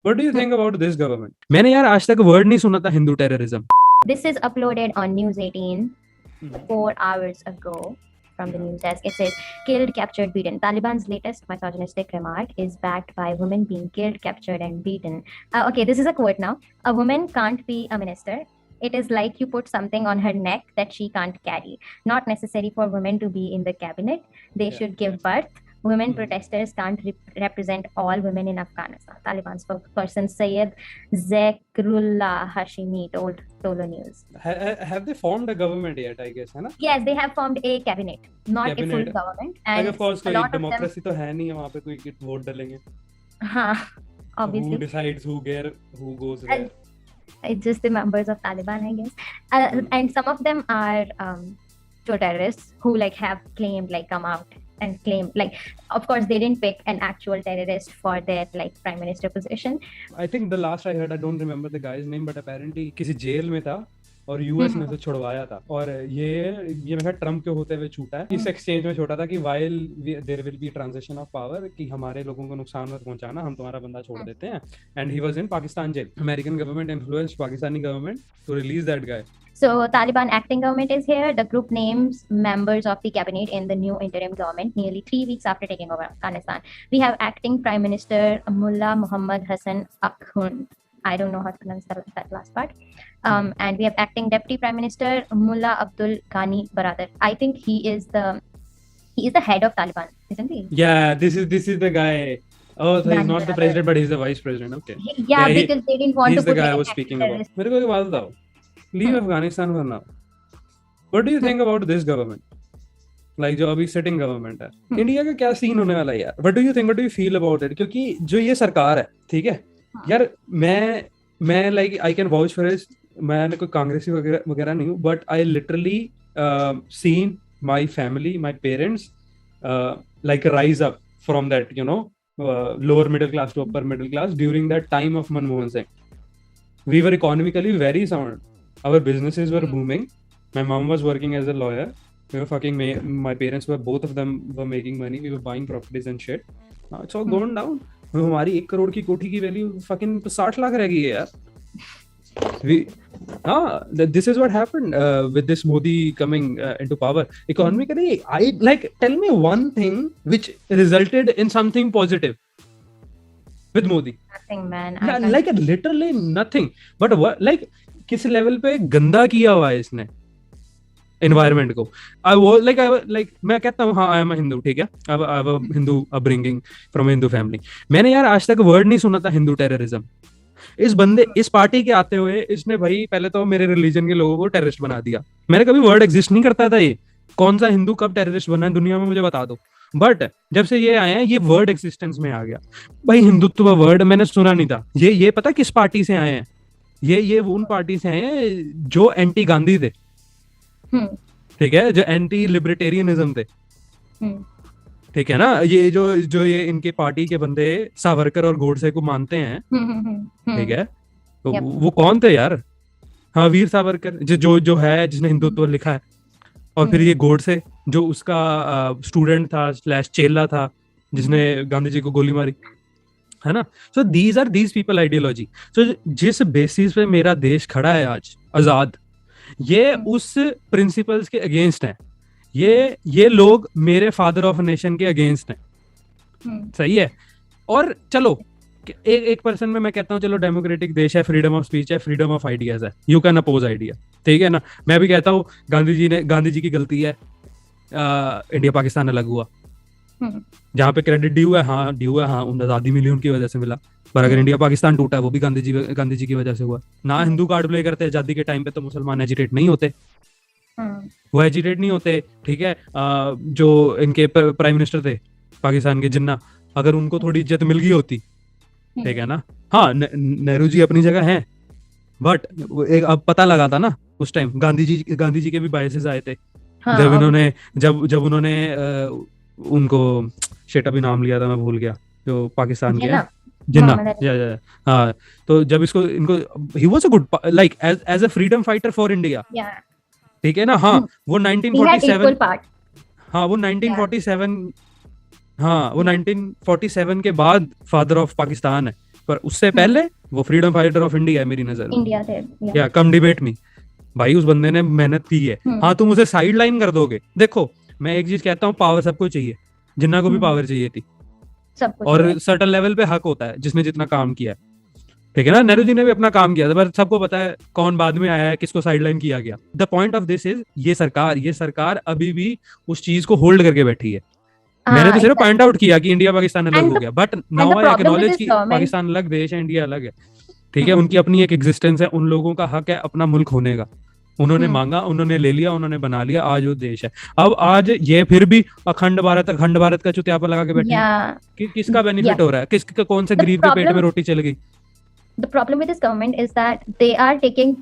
What do you think about this government? मैंने यार आज तक वर्ड नहीं सुना था Hindu terrorism. This is uploaded on News 18 4 hours ago from the news desk. It says, killed, captured, beaten. Taliban's latest misogynistic remark is backed by women being killed, captured, and beaten. Okay, this is a quote now. A woman can't be a minister. It is like you put something on her neck that she can't carry. Not necessary for women to be in the cabinet. They should give birth. Women protesters can't represent all women in Afghanistan. Taliban spokesperson Syed Zakrullah Hashimi told Tolo News. Have they formed a government yet? I guess, है ना? Yes, they have formed a cabinet, not a full government. And of course, a lot of democracy तो है नहीं है वहाँ पे कोई vote डालेंगे. हाँ, obviously. Who decides who goes where? It's just the members of Taliban, I guess. And some of them are terrorists who like have claimed, like come out and claim, like, of course they didn't pick an actual terrorist for their like prime minister position. I think the last I heard, I don't remember the guy's name, but apparently किसी jail में था और US में से छुड़वाया था और ये मेरा ट्रम्प के होते हुए छूटा है. इस एक्सचेंज में छोटा था कि while there will be transition of power कि हमारे लोगों को नुकसान मत पहुंचाना, हम तुम्हारा बंदा छोड़ देते हैं. And he was in Pakistan jail. American government influenced Pakistani government to release that guy. So Taliban acting government is here. The group names members of the cabinet in the new interim government nearly 3 weeks after taking over Afghanistan. We have acting Prime Minister Mullah Muhammad Hassan Akhund. I don't know how to pronounce that last part. And we have acting Deputy Prime Minister Mullah Abdul Ghani Baradar. I think he is the head of Taliban, isn't he? Yeah, this is the guy. Oh, so he's not the president, but he's the vice president. Okay. Yeah, because they didn't want to put the guy I was speaking about. मेरे को एक बात बताओ. Leave Afghanistan for now. What do you think about this government? Like जो अभी sitting government है. India का क्या सीन होने वाला है यार? What do you think? What do you feel about it? क्योंकि जो ये सरकार है, ठीक है? यार मैं like I can vouch for it. मैं कोई कांग्रेसी वगैरह नहीं हूँ, but I literally seen my family, my parents like rise up from that, you know, lower middle class to upper middle class during that time of Manmohan Singh. We were economically very sound. Our businesses were booming. My mom was working as a lawyer. We were my parents were, both of them were making money. We were buying properties and shit. Now it's all gone down. हमारी 1 करोड़ की कोठी की value fucking 60 lakh रह गई है यार. This is what happened with this Modi coming into power. Economically, I like, tell me one thing which resulted in something positive with Modi. Nothing, man. Like literally nothing. But what, like किस level पे गंदा किया हुआ है इसने environment को. मैं कहता हूँ हाँ, आई एम हिंदू, ठीक है, अब Hindu upbringing from Hindu family. मैंने यार आज तक वर्ड नहीं सुना था हिंदू टेररिज्म. इस पार्टी के आते हुए इसने भाई पहले तो मेरे रिलीजन के लोगों को टेररिस्ट बना दिया. मैंने कभी वर्ड एग्जिस्ट नहीं करता था. ये कौन सा हिंदू कब टेररिस्ट बना है दुनिया में, मुझे बता दो. बट जब से ये आए हैं, ये वर्ड एक्सिस्टेंस में आ गया. भाई हिंदुत्व वर्ड मैंने सुना नहीं था. ये पता किस पार्टी से आए हैं? ये उन पार्टी से हैं जो एंटी गांधी थे, ठीक है, जो एंटी लिबर्टेरियनिज्म थे, ठीक है ना. ये जो ये इनके पार्टी के बंदे सावरकर और गोडसे को मानते हैं, ठीक है, तो वो कौन थे यार? हाँ, वीर सावरकर जो है, जिसने हिंदुत्व लिखा है. और फिर ये गोडसे जो उसका स्टूडेंट था / चेला था, जिसने गांधी जी को गोली मारी, है ना. So these people ideology. So जिस बेसिस पे मेरा देश खड़ा है आज आजाद, ये उस प्रिंसिपल्स के अगेंस्ट है. ये लोग मेरे फादर ऑफ नेशन के अगेंस्ट हैं. सही है. और चलो एक पर्सन में मैं कहता हूँ चलो डेमोक्रेटिक देश है, फ्रीडम ऑफ स्पीच है, फ्रीडम ऑफ आइडियाज है, यू कैन अपोज आइडिया, ठीक है ना. मैं भी कहता हूँ गांधी जी की गलती है इंडिया पाकिस्तान अलग हुआ. जहाँ पे क्रेडिट ड्यू है, हाँ उन आजादी मिली उनकी वजह से मिला. पर अगर इंडिया पाकिस्तान टूटा है, वो भी गांधी जी की वजह से हुआ ना. हिंदू कार्ड प्ले करते आजादी के टाइम पे तो मुसलमान एजिटेट नहीं होते, वो एजिटेट नहीं होते, ठीक है. जो इनके प्राइम मिनिस्टर थे पाकिस्तान के, जिन्ना, अगर उनको थोड़ी इज्जत मिल गई होती, ठीक है ना. हाँ, नेहरू जी अपनी जगह हैं, बट एक अब पता लगा था ना उस टाइम गांधी जी के भी बायसेस आए थे. जब उन्होंने उनको शेटा भी नाम लिया था, मैं भूल गया, जो पाकिस्तान के जिन्ना. हाँ, तो जब इनको ही was a good like as a freedom fighter for India, ठीक है ना. हाँ, वो 1947, हाँ वो 1947 के बाद फादर ऑफ पाकिस्तान है. पर उससे पहले वो फ्रीडम फाइटर ऑफ इंडिया है मेरी नजर में। इंडिया थे या कम डिबेट मी, भाई उस बंदे ने मेहनत की है। हाँ तुम उसे साइड लाइन कर दोगे, देखो मैं एक चीज कहता हूँ, पावर सबको चाहिए, जिन्ना को भी पावर चाहिए थी, सब कुछ और है। सर्टन लेवल पे हक होता है जिसने जितना काम किया है, ठीक है ना। नेहरू जी ने भी अपना काम किया था, पर सबको पता है कौन बाद में आया है, किसको साइडलाइन किया गया। The point of this is, ये सरकार अभी भी उस चीज को होल्ड करके बैठी है। मैंने तो सिर्फ पॉइंट आउट किया कि इंडिया पाकिस्तान अलग हो गया, बट नाउ आई एक्नॉलेज कि पाकिस्तान अलग देश है, इंडिया अलग है, ठीक है। उनकी अपनी एक एग्जिस्टेंस है, उन लोगों का हक है अपना मुल्क होने का। उन्होंने मांगा, उन्होंने ले लिया, उन्होंने बना लिया, आज वो देश है। अब आज ये फिर भी अखंड भारत का चुतियापा लगा के बैठे हैं। किसका बेनिफिट हो रहा है, किसका, कौन से गरीब के पेट में रोटी चल गई? The problem with this government is that they are taking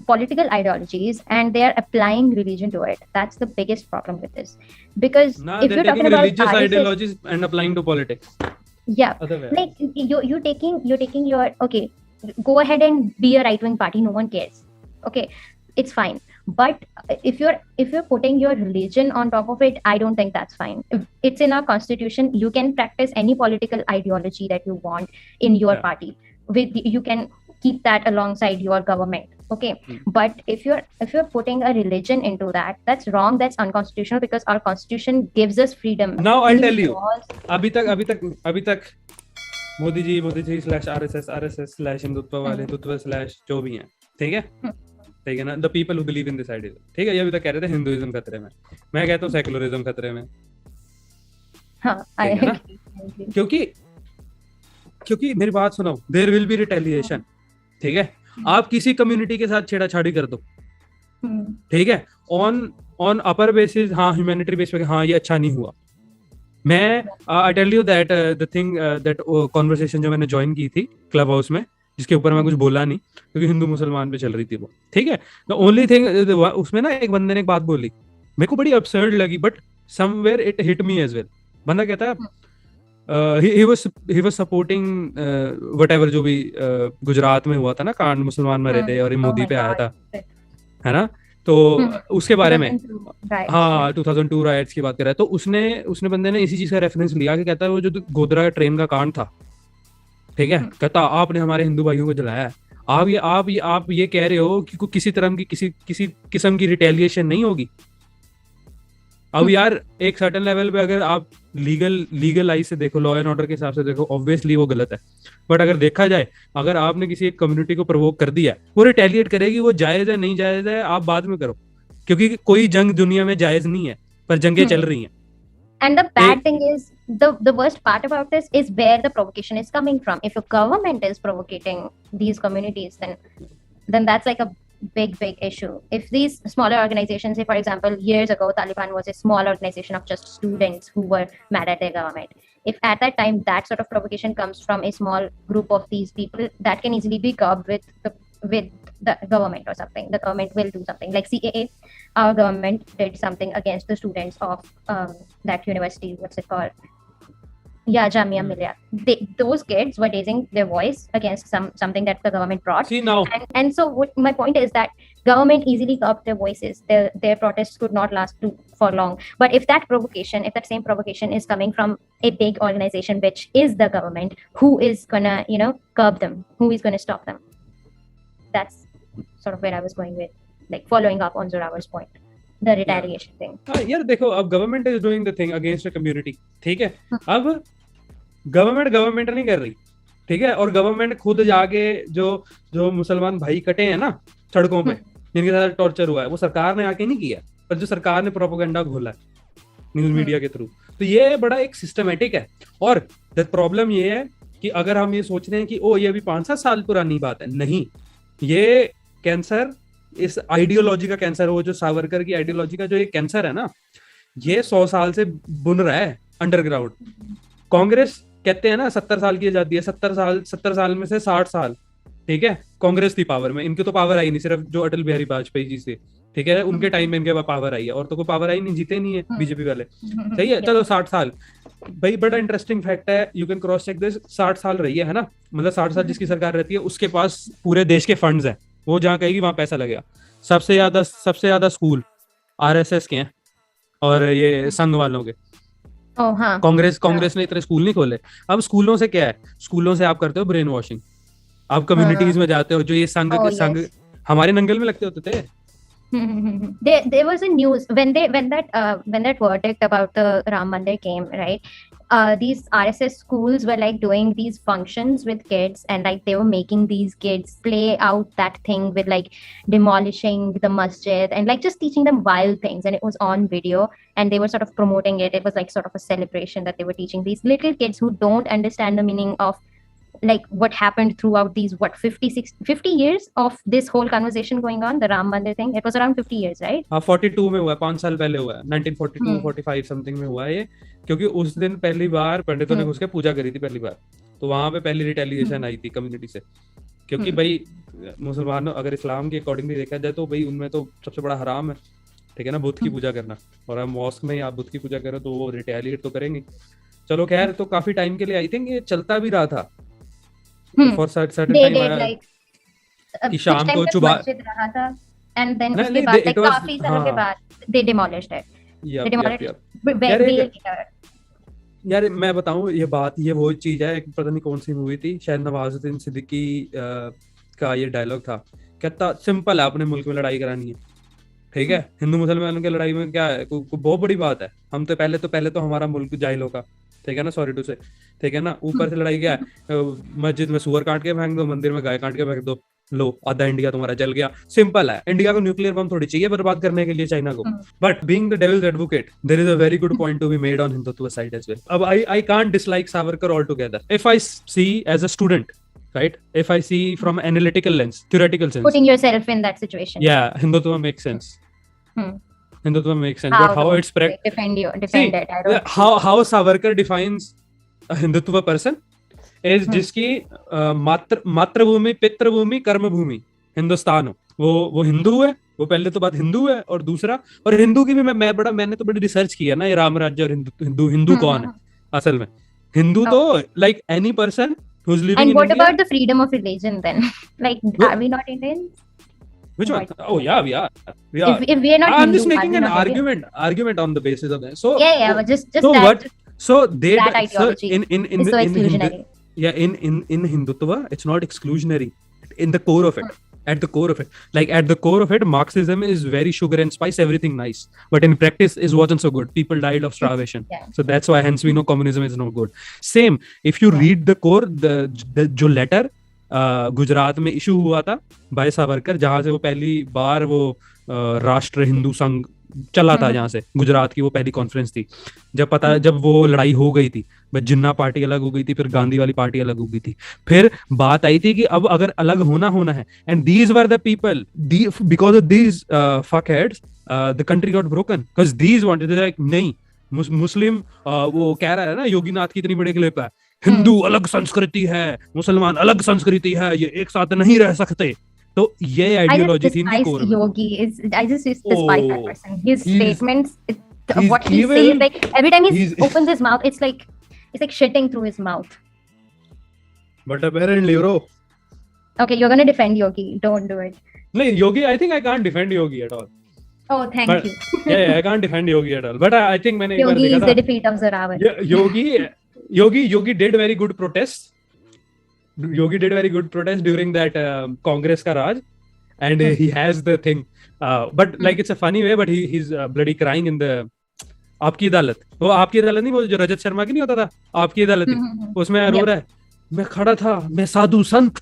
political ideologies and they are applying religion to it. That's the biggest problem with this. Because if you're talking about religious ideologies and applying to politics, yeah, like you're taking your, okay, go ahead and be a right wing party, no one cares, okay, it's fine. But if you're putting your religion on top of it, I don't think that's fine. It's in our constitution. You can practice any political ideology that you want in your party. You can keep that alongside your government, okay. But if you're putting a religion into that, that's wrong, that's unconstitutional, because our constitution gives us freedom. Now I'll tell you, अभी तक Modi ji /RSS /Hindutva वाले हिंदुत्व / जो भी हैं, ठीक है, ठीक है ना, the people who believe in this idea, ठीक है, ये अभी तक कह रहे थे हिंदुइज्म खतरे में, मैं कहता हूँ सेकुलरिज्म खतरे में। हाँ, क्योंकि मेरी बात सुनो, देयर विल बी रिटेलिएशन, ठीक है। आप किसी कम्युनिटी के साथ छेड़ाछाड़ी कर दो, ठीक है, ऑन अपर बेसिस, हाँ ह्यूमैनिटी बेस पे, हाँ ये अच्छा नहीं हुआ। मैं I tell you that the thing that conversation जो मैंने ज्वाइन की थी क्लब हाउस में, जिसके ऊपर मैं कुछ बोला नहीं क्योंकि हिंदू मुसलमान पे चल रही थी वो, ठीक है। द ओनली थिंग, उसमें ना एक बंदे ने एक बात बोली, मेरे को बड़ी absurd लगी, but somewhere it hit me as well. बंदा कहता है he was supporting whatever जो भी गुजरात में हुआ था ना, कांड, मुसलमान मरे थे और ये मोदी पे आया था, है ना, तो उसके बारे में, हाँ 2002 राइट्स की बात कर रहा है। तो उसने बंदे ने इसी चीज का रेफरेंस लिया कि कहता है वो जो गोधरा ट्रेन का कांड था, ठीक है, कहता आपने हमारे हिंदू भाइयों को जलाया, आप ये कह रहे हो कि किसी तरह की किसी किस्म की रिटेलिएशन नहीं होगी। अब यार एक सर्टेन लेवल पे अगर आप लीगल आई से देखो, लॉ एंड ऑर्डर के हिसाब से देखो, ऑब्वियसली वो गलत है। बट अगर देखा जाए, अगर आपने किसी एक कम्युनिटी को प्रोवोक कर दिया, वो रिटेलिएट करेगी, वो जायज है नहीं जायज है आप बाद में करो, क्योंकि कोई जंग दुनिया में जायज नहीं है, पर जंगें चल रही हैं। And the bad thing is, the worst part about this is where the provocation is coming from. If your government is provoking these communities, then that's like a big issue. If these smaller organizations, say for example years ago Taliban was a small organization of just students who were mad at their government, if at that time that sort of provocation comes from a small group of these people, that can easily be curbed with the government or something. The government will do something like CAA. Our government did something against the students of that university, what's it called, Jamia Millia. Those kids were raising their voice against something that the government brought. See now, and so my point is that government easily curbed their voices. Their protests could not last for long. But if that same provocation is coming from a big organization, which is the government, who is gonna curb them? Who is gonna stop them? That's sort of where I was going with, like following up on Zorawar's point, the retaliation thing. यार देखो, अब government is doing the thing against a community, ठीक है। अब government नहीं कर रही, ठीक है, और गवर्नमेंट खुद जाके जो मुसलमान भाई कटे हैं ना सड़कों पे, जिनके साथ टॉर्चर हुआ है, वो सरकार ने आके नहीं किया, पर जो सरकार ने प्रोपेगेंडा घोला है न्यूज मीडिया के थ्रू, तो ये बड़ा एक सिस्टमेटिक है। और द प्रॉब्लम ये है कि अगर हम ये सोच रहे हैं कि ये अभी 5-7 साल पुरानी बात है, नहीं, ये कैंसर, इस आइडियोलॉजी का कैंसर, वो जो सावरकर की आइडियोलॉजी का जो ये कैंसर है ना, ये 100 साल से बुन रहा है अंडरग्राउंड। कांग्रेस कहते हैं ना 70 साल की आजादी है, 70 साल में से 60 साल, ठीक है, कांग्रेस थी पावर में। इनकी तो पावर आई नहीं, सिर्फ जो अटल बिहारी वाजपेयी जी से, ठीक है, उनके टाइम में इनके पावर आई है, और तो कोई पावर आई नहीं, जीते नहीं है बीजेपी वाले, सही है। चलो 60 साल भाई, बड़ा इंटरेस्टिंग फैक्ट है, you can cross check this, 60 साल रही है ना, मतलब 60 साल जिसकी सरकार रहती है उसके पास पूरे देश के फंड्स हैं, वो जहाँ कहेगी वहां पैसा लगेगा। सबसे ज्यादा स्कूल RSS के हैं और ये संघ वालों के, Oh, हाँ. कांग्रेस ने इतने स्कूल नहीं खोले। अब स्कूलों से क्या है, स्कूलों से आप करते हो ब्रेन वॉशिंग, आप कम्युनिटीज में जाते हो, जो ये Oh, संघ yes. हमारे नंगल में लगते होते थे। There was a news when that verdict about the Ram Mandir came, right? These RSS schools were like doing these functions with kids, and like they were making these kids play out that thing with like demolishing the masjid and like just teaching them wild things, and it was on video, and they were sort of promoting it. It was like sort of a celebration that they were teaching these little kids who don't understand the meaning of like what happened throughout these 50 years of this whole conversation going on, the Ram Mandir thing. It was around 50 years, right? हाँ 42 में हुआ है, 5 साल पहले हुआ है, 1942 Hmm. 45 something में हुआ है ये। क्योंकि उस दिन पहली बार पंडितों ने घुस के पूजा करी थी पहली बार, तो वहां पे पहली रिटेलिएशन आई थी कम्युनिटी से। क्योंकि भाई मुसलमानों, अगर इस्लाम के अकॉर्डिंगली देखा जाए तो भाई उनमें तो सबसे बड़ा हराम है, ठीक है ना, बुत की पूजा करना। और अब मॉस्क में आप बुत की पूजा करो तो वो रिटेलिएट तो करेंगे। चलो खैर, तो काफी टाइम के लिए आई थिंक ये चलता भी रहा था for certain They time did आया like कि कुछ शाम टाइम को तक चुबा मस्जिद रहा था, and then नहीं उसके नहीं बाद इट like वाज काफी सालों के बाद they demolished it. They yup demolished yup it यार way एक later. यार मैं बताऊं, ये बात, ये वो चीज है, पता नहीं कौन सी मूवी थी, शायद नवाजुद्दीन सिद्दीकी का ये डायलॉग था, कहता सिंपल है, अपने मुल्क में लड़ाई करानी है, ठीक है, हिंदू मुसलमानों की लड़ाई में क्या है, बहुत बड़ी बात है। हम तो पहले तो हमारा मुल्क जाहिलों का, ठीक है ना, सॉरी टू से, ठीक है ना, ऊपर से लड़ाई क्या है, मस्जिद में सुअर काट के फेंक दो, मंदिर में गाय काट के फेंक दो, लो आधा इंडिया तुम्हारा जल गया। सिंपल है, इंडिया को न्यूक्लियर बम थोड़ी चाहिए बर्बाद करने के लिए चाइना को। But being the devil's advocate, there is a very good point to be made on Hindutva side as well. अब I can't dislike Savarkar all together if I see as a student, right, if I see from analytical lens, theoretical sense, Putting yourself in that situation. yeah, hindutva makes sense. Hindutva makes sense, but how though? it's Like, defend it. I don't how Savarkar defines a Hindutva person is जिसकी मातृभूमि, पितृभूमि, कर्मभूमि हिंदुस्तान हो, वो हिंदू है, वो पहले तो बात हिंदू है, और दूसरा, और हिंदू की भी मैंने तो बड़ी रिसर्च किया ना, ये राम राज्य और हिंदू कौन है असल में। हिंदू तो like any person who's living And in what India. about the freedom of religion then? Like, are we not Indians? Which one? Oh yeah, we are. If we are not I'm Hindu, just making are we an not Indian? argument on the basis of that. So Yeah, but just so that, what? So they that ideology in is so exclusionary. in Hindutva, it's not exclusionary. In the core of it, at the core of it, Marxism is very sugar and spice, everything nice, but in practice is wasn't so good. People died of starvation. So that's why hence we know communism is no good. Same, if you read the core, the जो letter Gujarat में issue हुआ था bye Savarkar, जहां से वो पहली बार वो राष्ट्र हिंदू संघ चला था, जहां से गुजरात की वो पहली कॉन्फ्रेंस थी, जब वो लड़ाई हो गई थी, जिन्ना पार्टी अलग हो गई थी, फिर गांधी वाली पार्टी अलग हो गई थी, फिर बात आई थी कि अब अगर अलग होना है, and these were the people, because of these fuckheads the country got broken, because these wanted, like नहीं, मुस्लिम वो कह रहा है ना योगीनाथ की इतनी बड़ी क्लिप है, हिंदू अलग संस्कृति है, मुसलमान अलग संस्कृति है, ये एक साथ नहीं रह सकते। तो ये आइडियोलॉजी थी इनकी कोर में। Yogi is, I just despise that person. His statements, he's what he evil. says, like every time he opens his mouth, it's like shitting through his mouth. But apparently, bro. Okay, you're gonna defend Yogi. Don't do it. No, Yogi, I think I can't defend Yogi at all. Oh, thank you. Yeah, I can't defend Yogi at all. But I think मैंने एक बार Yogi देखा is था, the defeat of Zoravar. Yogi did very good protests. Yogi did very good protest during that Congress ka Raj, and he has the thing, but like it's a funny way, but he's bloody crying in the आपकी अदालत, वो आपकी अदालत नहीं, वो जो रजत शर्मा की नहीं होता था आपकी अदालत, उसमें रो रहा है, मैं खड़ा था, मैं साधु संत,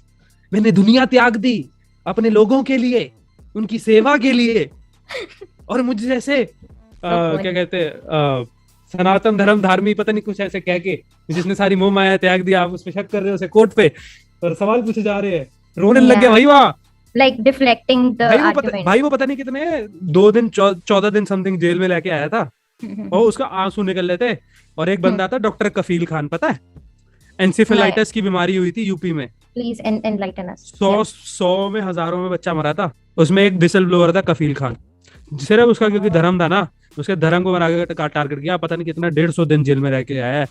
मैंने दुनिया त्याग दी अपने लोगों के लिए, उनकी सेवा के लिए, और मुझ जैसे क्या कहते हैं सनातन धर्म धार्मी पता नहीं कुछ ऐसे कह के, जिसने सारी मोह माया त्याग दिया, आप उस पे शक कर रहे हो, उसे कोर्ट पे और सवाल पूछे जा रहे हैं, रोने लग गया भाई वहां, like deflecting the argument. भाई वो पता नहीं कितने 2 दिन 14 दिन समथिंग जेल में लेके आया था, और उसका आंसू निकल रहे थे, और एक बंदा था डॉक्टर कफील खान, पता है, एंसेफेलाइटिस की बीमारी हुई थी यूपी में, Please enlighten us. 100 में हजारों में बच्चा मरा था, उसमें एक विसल ब्लोअर था कफील खान, सिर्फ उसका क्योंकि धर्म था ना, उसके धर्म को बना के टारगेट किया, पता नहीं कितना 150 दिन जेल में रह के आया है,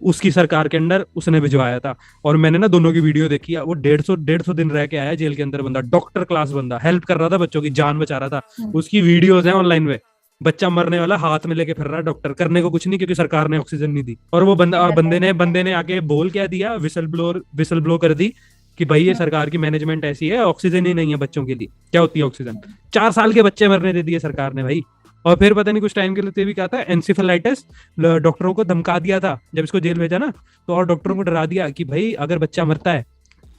उसकी सरकार के अंडर उसने भिजवाया था, और मैंने ना दोनों की वीडियो देखी है, वो 150 दिन रह के आया जेल के अंदर बंदा, डॉक्टर क्लास बंदा, हेल्प कर रहा था, बच्चों की जान बचा रहा था, उसकी वीडियोस हैं ऑनलाइन में, बच्चा मरने वाला, हाथ में लेके फिर रहा डॉक्टर, करने को कुछ नहीं क्योंकि सरकार ने ऑक्सीजन नहीं दी। और वो बंदे ने आके बोल क्या दिया, विसल ब्लो कर दी कि भाई ये सरकार की मैनेजमेंट ऐसी है, ऑक्सीजन ही नहीं है बच्चों के लिए। क्या होती है ऑक्सीजन? 4 साल के बच्चे मरने दे दिए सरकार ने भाई। और फिर पता नहीं कुछ टाइम के लिए भी क्या था, एनसीफेलाइटिस, डॉक्टरों को धमका दिया था जब इसको जेल भेजा ना, तो और डॉक्टरों को डरा दिया कि भाई अगर बच्चा मरता है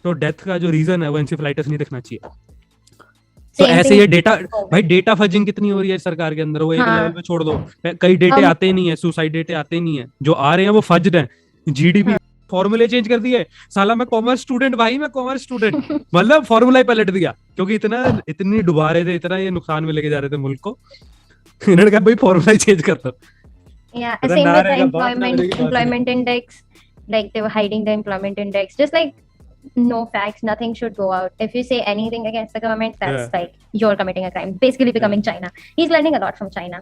तो डेथ का जो रीजन है वो एनसीफेलाइटिस नहीं दिखना चाहिए। तो Same ऐसे thing ये with डेटा, COVID. भाई डेटा फजिंग कितनी हो रही है सरकार के अंदर, वो एक हाँ। लेवल पे छोड़ दो, कई डेटे हम- आते ही नहीं है, सुसाइड डेटे आते ही नहीं है, जो आ रहे हैं वो फज्ड हैं। जीडीपी हाँ। फॉर्मूले चेंज कर दिए, साला मैं कॉमर्स स्टूडेंट भाई, मैं कॉमर्स स्टूडेंट, मतलब फॉर्मूला ही पलट दिया क्योंकि इतनी डुबा रहे थे, इतना ये नुकसान में लेके जा रहे थे मुल्क को। इन्होंने कहा भाई फॉर्मूला ही चेंज कर दो। Yeah, पता same ना with the रहेगा, बात ना रहेगी, बात नहीं। employment index. Like they were hiding the employment index. Just like no facts, nothing should go out. If you say anything against the government, that's Yeah. like you're committing a crime. Basically becoming China. He's learning a lot from China.